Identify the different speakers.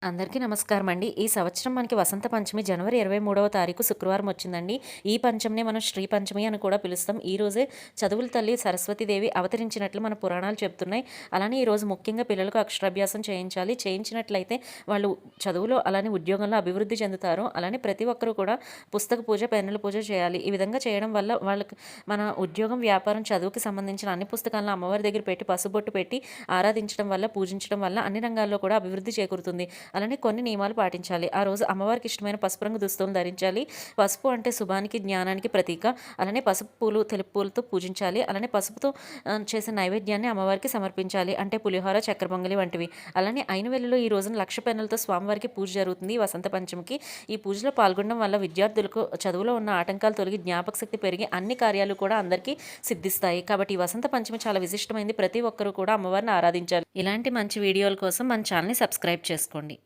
Speaker 1: అందరికీ నమస్కారం అండి. ఈ సంవత్సరం మనకి వసంత పంచమి జనవరి 23వ తారీఖు శుక్రవారం వచ్చిందండి. ఈ పంచమినే మనం శ్రీ పంచమి అని కూడా పిలుస్తాం. ఈ రోజే చదువుల తల్లి సరస్వతీదేవి అవతరించినట్లు మన పురాణాలు చెప్తున్నాయి. అలానే ఈరోజు ముఖ్యంగా పిల్లలకు అక్షరాభ్యాసం చేయించాలి. చేయించినట్లయితే వాళ్ళు చదువులో అలానే ఉద్యోగంలో అభివృద్ధి చెందుతారు. అలానే ప్రతి ఒక్కరూ కూడా పుస్తక పూజ, పెన్నుల పూజ చేయాలి. ఈ విధంగా చేయడం వల్ల వాళ్ళకి మన ఉద్యోగం, వ్యాపారం, చదువుకి సంబంధించిన అన్ని పుస్తకాలను అమ్మవారి దగ్గర పెట్టి పసుబొట్టు పెట్టి ఆరాధించడం వల్ల, పూజించడం వల్ల అన్ని రంగాల్లో కూడా అభివృద్ధి చేకూరుతుంది. అలానే కొన్ని నియమాలు పాటించాలి. ఆ రోజు అమ్మవారికి ఇష్టమైన పసుపు రంగు దుస్తులను ధరించాలి. పసుపు అంటే శుభానికి, జ్ఞానానికి ప్రతీక. అలానే పసుపు పూలు, తెలుపు పూలతో పూజించాలి. అలానే పసుపుతో చేసిన నైవేద్యాన్ని అమ్మవారికి సమర్పించాలి. అంటే పులిహోర, చక్కెర పొంగలి వంటివి. అలానే అయినవెల్లిలో ఈ రోజున లక్ష పెన్నులతో స్వామివారికి పూజ జరుగుతుంది. ఈ వసంత పంచమికి ఈ పూజలో పాల్గొనడం వల్ల విద్యార్థులకు చదువులో ఉన్న ఆటంకాలు తొలగి జ్ఞాపక శక్తి పెరిగి అన్ని కార్యాలు కూడా అందరికీ సిద్ధిస్తాయి. కాబట్టి ఈ వసంత పంచమి చాలా విశిష్టమైంది. ప్రతి ఒక్కరూ కూడా అమ్మవారిని ఆరాధించాలి. ఇలాంటి మంచి వీడియోల కోసం మన ఛానల్ని సబ్స్క్రైబ్ చేసుకోండి.